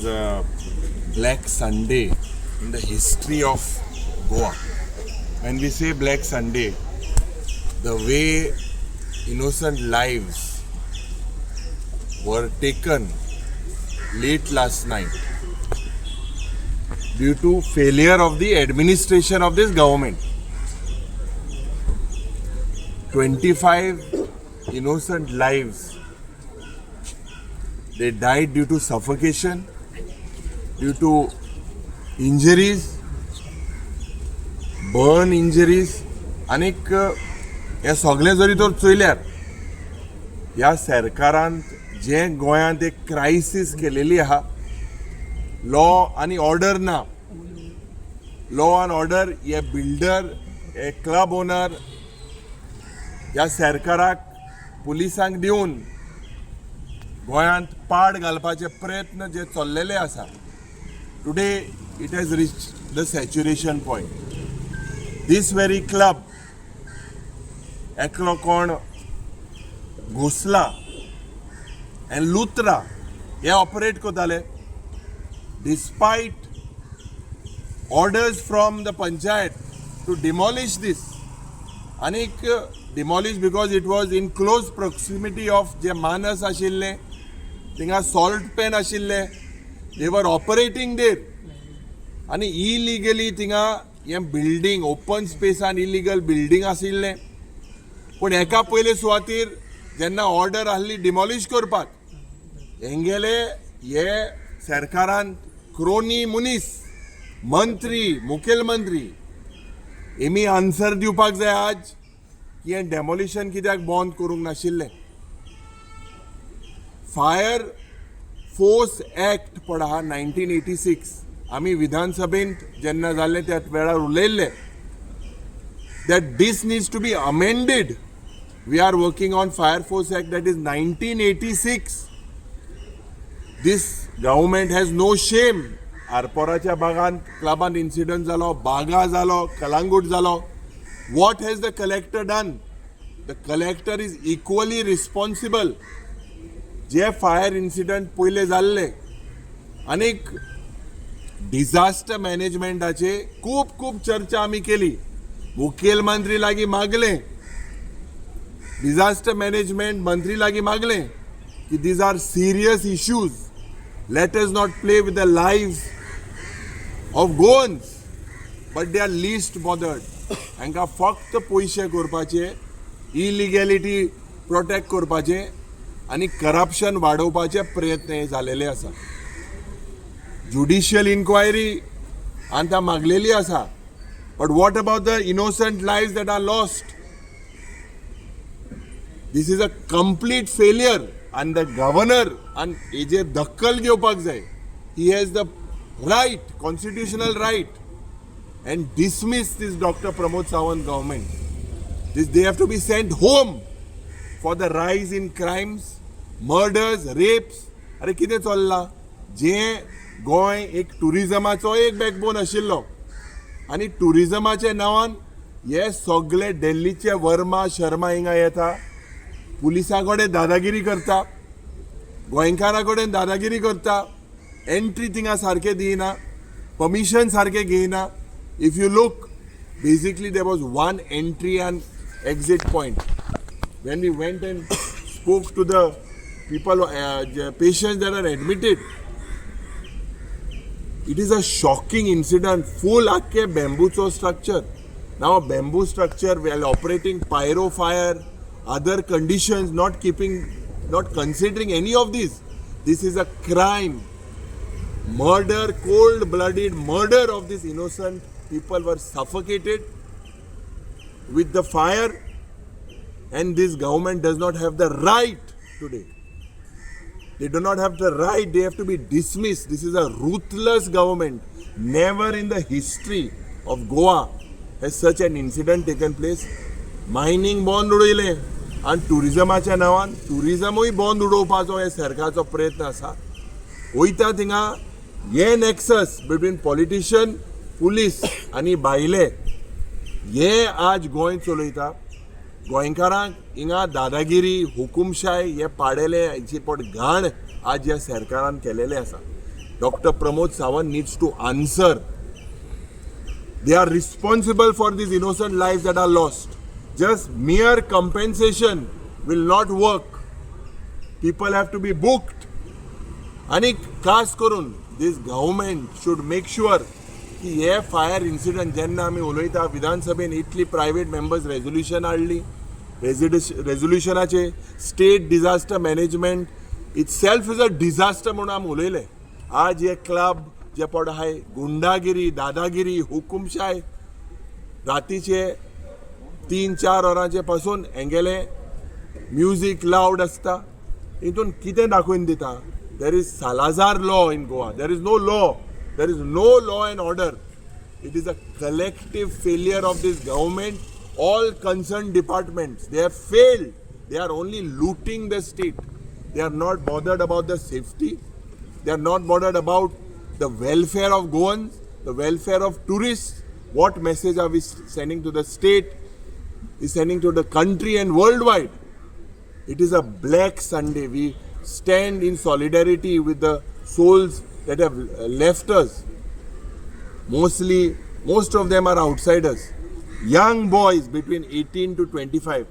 was a Black Sunday in the history of Goa. When we say Black Sunday, the way innocent lives were taken late last night due to failure of the administration of this government. 25 innocent lives, they died due to suffocation, due to injuries, burn injuries. आनीक हे सगळे जरी तर चोयल्यार ह्या सरकारान जे गोंयांत एक क्रायसीस केलेली आहा, लॉ आनी ऑर्डर ना. लॉ आनी ऑर्डर हे बिल्डर, हे क्लब ओनर ह्या सरकाराक पुलिसांक दिवन गोंयांत पाड घालपाचे प्रयत्न जे चल्लेले आसा. Today it has reached the saturation point. This very club एकलो कोण घोसला एंड लुत्रा हे ऑपरेट करताले despite orders from the panchayat to demolish this. आनीक demolish because it was in close proximity of जे मानस आशिल्ले, थिंगा सॉल्ट पेन आशिल्ले, दे वर ऑपरेटिंग देर. आनी इलिगली थिंगा हे बिल्डींग ओपन स्पेसान इलिगल बिल्डींग आशिल्ले. पूण हेका पयले सुवातेर जेन्ना ऑर्डर आहली डिमॉलिश करपाक, हेंगेले हे सरकारान क्रोनी मुनीस, मंत्री, मुखेलमंत्री हेमी आन्सर दिवपाक जाय आज की हें डेमोलिशन कित्याक बंद करूंक नाशिल्लें. फायर फोर्स एक्ट पळय हा 1986 आमी विधानसभेंत जेन्ना जाल्ले त्या वेळार उलयल्ले that this needs to be amended. We are working on Fire Force Act that is 1986. This government has no shame. आरपोराच्या बागान क्लबान इन्सिडंट जालो, बागा जालो, कलांगूट जालो. What has the collector done? The collector is equally responsible. जे fire incident पयले जाल्ले आनीक disaster मॅनेजमेंटाचे खूब चर्चा आमी केली. मुखेलमंत्री लागीं मागलें, डिजास्टर मॅनेजमेंट मंत्री लागीं मागलें की these are serious issues. Let us not play with the lives of Goans, but they are least bothered. हांकां फक्त पयशे करपाचे, इलिगॅलिटी प्रोटेक्ट करपाचे आनी करप्शन वाडोवपाचे प्रयत्न हे जालेले आसा. ज्युडिशियल इन्क्वायरी आतां मागलेली आसा. But what about the innocent lives that are lost? This is a complete failure, and the governor and heje dakhal घेवपाक जाय. He has the right, constitutional right, and dismiss this Dr. Pramod Sawant government. They have to be sent home for the rise in crimes, murders, rapes. अरे कितें चल्ला? जे गोंय एक टुरिजमाचो एक backbone आशिल्लो आनी टुरिजमाच्या नांवान हे सगळे दिल्लीचे वर्मा शर्मा हिंगा येता, पुलिसा कडेन दादागिरी करता, गोंयकारां कडेन दादागिरी करता, एंट्री थिंगा सारके दिना, परमिशन सारके घेयना. If you look, basically there was one entry and exit point. When we went and spoke to the people, patients that are admitted, it is a shocking incident. Full akke bamboo structure. Now a bamboo structure while operating pyro fire, other conditions, not considering any of this. This is a crime. Murder, cold-blooded murder of these innocent people were suffocated with the fire, and this government does not have the right today. They do not have the right. They have to be dismissed. This is a ruthless government. Never in the history of Goa has such an incident taken place. Mining bond उडयले आनी टुरिजमाच्या नांवान टुरिजमूय बंद उडोवपाचो हे सरकारचो प्रयत्न आसा. वयता थिंगा हे नॅक्सस बिटवीन पॉलिटिशियन, पुलीस आनी बायले हे आज गोंय चलयता. गोंयकारांक हिंगा दादागिरी, हुकुमशाही हे पाडेले, हेची पट घाण आज ह्या सरकारान केलेले आसा. Dr. Pramod Sawant needs to answer. They are responsible for these innocent lives that are lost. Just mere compensation will not work. People have to be booked. आणि खास करून this government should make sure की हे fire incident जेन्ना आमी उलयता विधानसभेन इतली प्रायवेट मेंबर्स रेजोल्युशन हाडली रेजोल्युशनाचे state disaster management itself is a disaster म्हणून आमी उलयले. आज हे क्लब जे पड आहाय गुंडागिरी दादागिरी हुकुमशाय रातीचे 3-4 वरांचे पासून हेंगेले म्युजीक लावड आसता हितून कितें दाखोवन दिता. There is Salazar law in Goa. There is no law. There is no law and order. It is a collective failure of this government. All concerned departments, they have failed. They are only looting the state. They are not bothered about the safety. They are not bothered about the welfare of Goans, the welfare of tourists. What message are we sending to the state? Is sending to the country and worldwide. It is a black Sunday. We stand in solidarity with the souls that have left us. Most of them are outsiders. Young boys between 18 to 25.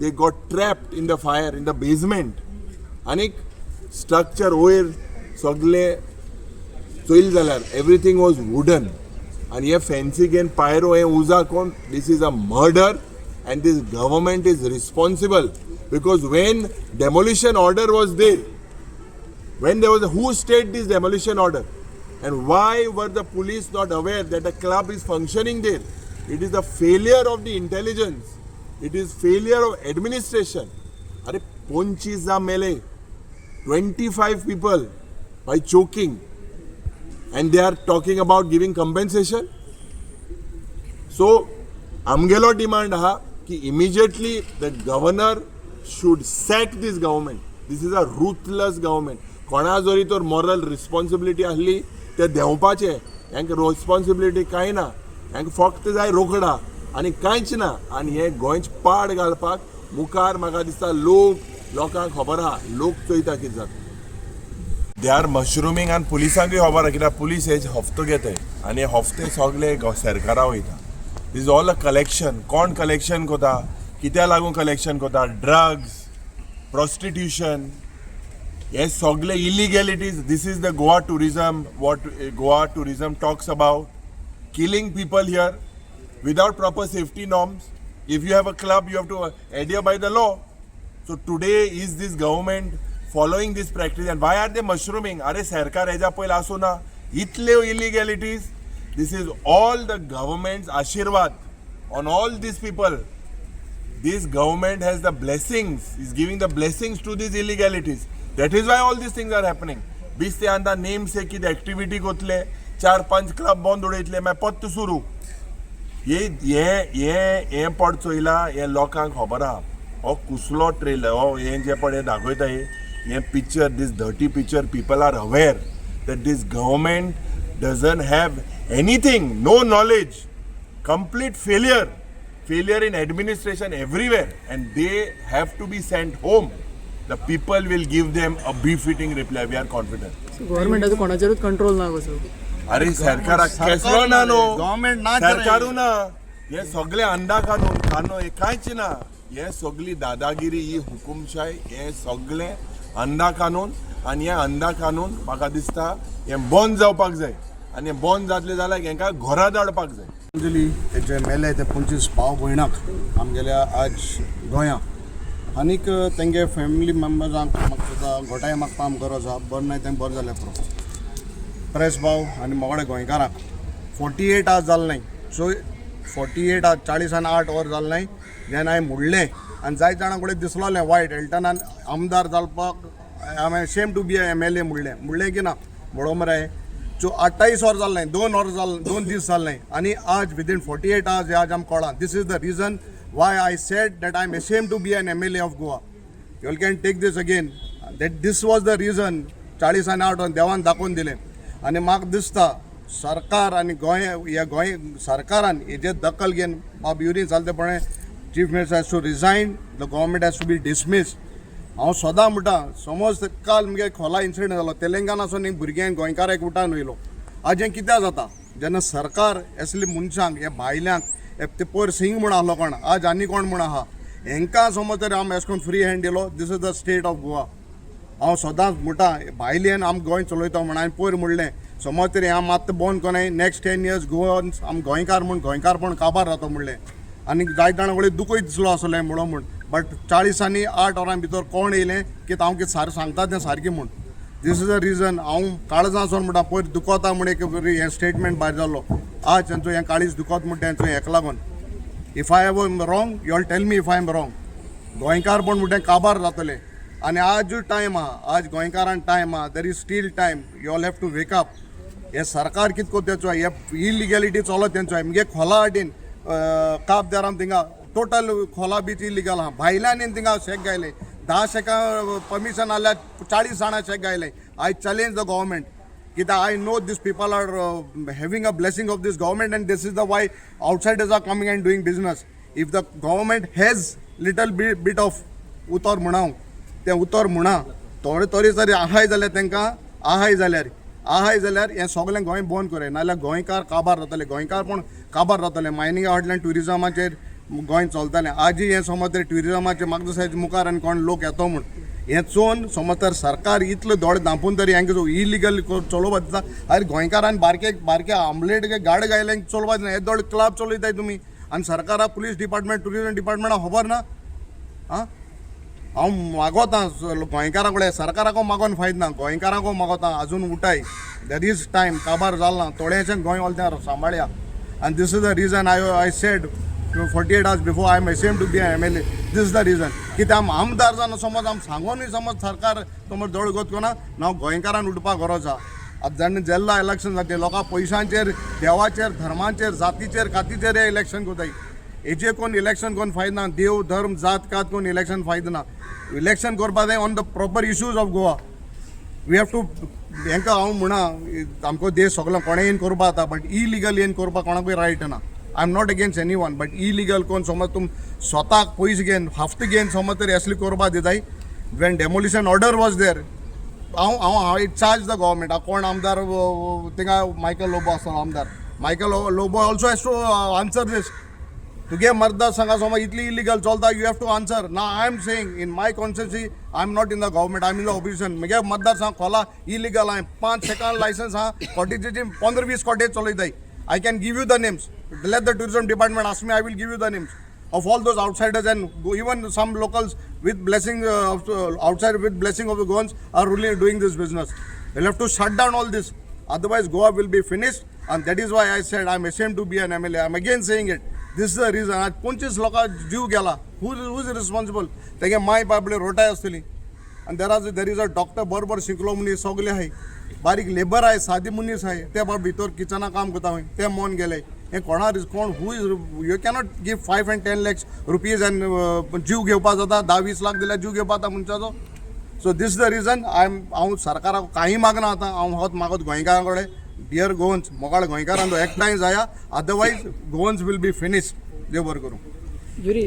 They got trapped in the fire in the basement. Anik structure oir sogle soil zalar. Everything was wooden. And here fancy again pyro and uza kon. This is a murder and this government is responsible because when demolition order was there, when there was who stayed this demolition order and why were the police not aware that a club is functioning there? It is the failure of the intelligence. It is failure of administration. Are Ponchiza mele 25 people by choking and they are talking about giving compensation. So amgelo demand ha ki immediately the governor should sack this government. This is a ruthless government. कोणा जरी तर moral responsibility आसली ते देंवपाचे हांकां responsibility कांय ना हांकां फक्त जाय रोकडा आनी कांयच ना. आनी हे गोंयच पाड घालपाक मुखार म्हाका दिसता लोकांक खबर आहा लोक चोयता कितें जाता. दे आर मशरुमींग आनी पुलिसांकूय खबर आहा कित्याक पुलीस हे हफ्तो घेताय आनी हे हफ्ते सगळे सरकारा वयता. दिस इज ऑल अ कलेक्शन. कोण कलेक्शन कोता कित्या लागून कलेक्शन कोता. Drugs prostitution yes sogle illegalities. This is the Goa tourism, what Goa tourism talks about. Killing people here without proper safety norms. If you have a club you have to adhere by the law. So today is this government following this practice and why are they mushrooming? Are sarkar heja poil asuna itle illegalities. This is all the government's ashirwad on all these people. This government has the blessings, is giving the blessings to these illegalities. That is why all these things are happening. 20 ते अंदा name से कितें activity कोतले 4-5 club बंद उडयतले मागीर पत्त सुरू. हे पड चोयला हे लोकांक खबर आहा. हो कुसलो ट्रेलर हो हे जे पड हे दाखयता हे picture this dirty picture people are aware that this government doesn't have anything, no knowledge, complete failure in administration everywhere, and they have to be sent home. The people will give them a befitting reply. We are confident. So government has कोणाचेरूच control ना कसो. अरे सरकार केसलो ना no government ना सरकारू ना हे सगळे अंडा खानो हे कांयच ना. हे सगळी दादागिरी ही हुकुमशाही हे सगळे अंडा कानून आणि हे अंडा कानून म्हाका दिसता हे बंद जावपाक जाय आणि बंद जातले जाल्यार हेंकां घरा धाडपाक जाय. अंजली तेजे मेले ते 25 भाव भयणाक आमगेल्या आज गोंया आनीक तेंगे फॅमिली मेंबर्सांक म्हाका सुद्दां घोटाय मागपा आमकां गरज आहा. बरें नाय तें बरें जालें पुरो. प्रेस भाव आनी मोगडे गोंयकारांक 48 आज जालें नाय. सो 48 आज 48 वर जालें नाय जेन्ना हांवें मुडलें आनी जाय जाणां कडेन दिसलोलें वायट एल्टनान आमदार जावपाक हांवें सेम टू बी MLA मुडलें की ना म्हणो मरे 28 वर जालें नाय 2 दीस जालें नाय आनी आज विदीन 48 आज आज आमकां कळ्ळां. This is the reason why I said that I am ashamed to be an MLA of Goa. You all can take this again. That this was the reason 48 वर देवान दाखोवन दिलें. आनी म्हाका दिसता सरकार आनी गोंय सरकारान हेजेर दखल घेवन बाब युरीन जालें तेपणे chief minister has to resign. The government has to be dismissed. हांव सदां म्हणटा समज काल मुगे खोला इन्सिडंट जालो तेलंगणासून एक भुरग्यांक गोंयकार एक उठान वयलो आज हें कित्याक जाता जेन्ना सरकार असली मनशांक हे भायल्यांक ते पयर सिंग म्हूण आसलो कोण आज आनी कोण म्हूण आहा हेंकां समज तर आमी अशें करून फ्री हँड दिलो this is the state of Goa हांव सदांच म्हणटा भायल्यान आमी गोंय चलयता म्हण हांवें पयर म्हणलें समज तरी हांव मात बंद कोनाय नेक्स्ट 10 years गोवन आमी गोंयकार म्हूण गोंयकारपण काबार जाता म्हणलें आनी जाय जाणां कडेन दुखूय दिसलो आसलें म्हणून म्हूण बट 40 आनी 8 वरां भितर कोण येयलें की हांव कितें सांगता तें सारकें म्हूण दीस इज द रिजन हांव काळजांसून म्हणटा पयर दुखोता म्हण एक हें स्टेटमेंट भायर जाल्लो आज तेंचो हें काळीज दुखोत म्हण तेंचो हेका लागून if I have wrong you all tell me if I am wrong गोंयकारपण म्हणटा काबार जातलें आनी आज टायम आहा आज गोंयकारांक टायम आहा there is still time you all have to wake up हे सरकार कितें कोत्ता तेंचो हे इलिगॅलिटी चलत तेंचो मुगे खोला वाटेन काब दाराम थिंगा टोटल खोला बीच इलिगल आहा भायल्यान थिंगा शेक गायले 10 शेकां परमिशन आल्या 40 जाणां शेक गायले आय चॅलेंज द गव्हर्मेंट कित्याक I know these people are having a blessing of this government and this is the why outsiders are coming and doing business if the government has little bit of उतर म्हणाव तें उतर म्हणा थोडे तरी तरी आहाय जाल्यार तांकां आहाय जाल्यार हें सगळें गोंय बंद करे नाल्यार गोंयकार काबार जातले गोंयकार पण काबार जातले मायनिंगा फाटल्यान ट्युरिजमाचेर गोंय चलतलें आजी हें समज तर ट्युरिजमाचेर म्हाका दिसता मुखार आनी कोण लोक येतो म्हूण हें चोवन समज तर सरकार इतलो दोळे धांपून तरी हेंका इलिगल चलोवपा दिता अरे गोंयकारान बारके आमलेट गाड गायल्यांक चलोवपा दिना हे दोळे क्लब चलयताय तुमी आनी सरकाराक पुलीस डिपार्टमेंट ट्युरिजम डिपार्टमेंटाक खबर ना आं हांव मागोता गोंयकारां कडेन सरकाराको मागोन फायदो ना गोंयकारांको मागोता आजून उठाय देर इज टायम काबार जाल ना थोडेशें गोंय ऑल सांबाळया आनी this is the reason I said 48 hours before I am ashamed to be an MLA this is the reason कित्याक आमदार जावन समज आमी सांगूनय समज सरकार समज दोळ गोतकोना हांव गोंयकारान उठपाक गरज आहा आतां जेन्ना जेल्ला इलेक्शन जाता लोकां पयशांचेर देवाचेर धर्माचेर जातीचेर कातीचेर हे इलेक्शन कोताय हेजे कोण इलेक्शन कोण फायदो ना देव धर्म जात कात कोण इलेक्शन फायदो ना इलेक्शन करपा जाय on the proper issues of Goa we have to हेंकां हांव म्हणा आमचो देश सगळो कोणें येवन करपा जाता बट इलिगल येवन करपाक कोणाकूय रायट ना I am not against any one but illegal कोण समज तुम स्वताक पयशे घेवन हफ्ते घेवन समज तरी असली करपा दिताय when demolition order was there हांव चार्ज द गव्हर्मेंट कोण आमदार थिंगा मायकल लोबो आसलो आमदार Michael Lobo also has to answer this तुगे मतदार संघा समज इतली इलिगल चलता यू हॅव टू आन्सर ना I am saying in my constituency I am not in the government I am in the opposition म्हगे मतदार संघ खोला इलिगल हांवें 5 सेकंड लायसन्स आहा कॉटेजीची 15-20 cottage चलयताय I can give you the names. Let the tourism department ask me. I will give you the names of all those outsiders and even some locals with blessing outside with blessing of the Goans are really doing this business. We'll have to shut down all this. Otherwise, Goa will be finished. And that is why I said I'm ashamed to be an MLA. I'm again saying it. This is the reason. At 25 loka jeev gela. Who is responsible? Tege mai babale rotay astili. And there is a doctor बरोबर शिकलो मनी सगळे आहे बारीक labour आहे सादी मनीस आहे ते बाबा भितर किचना काम करता हूँ ते मन गेले हे कोणा कोण who is you cannot give 5 and 10 lakhs rupees end जीव घेवपा जाता 10-20 लाख दिल्यार जीव घेवपा जाता मनशाचो सो दीस द रिजन हांव सरकाराक काही मागना आतां हांव होच मागत गोंयकारां कडेन डियर गोवन्स मोगाळ गोंयकारांचो एकठांय जाया otherwise Goans will be finished देव बरें करूं जुरी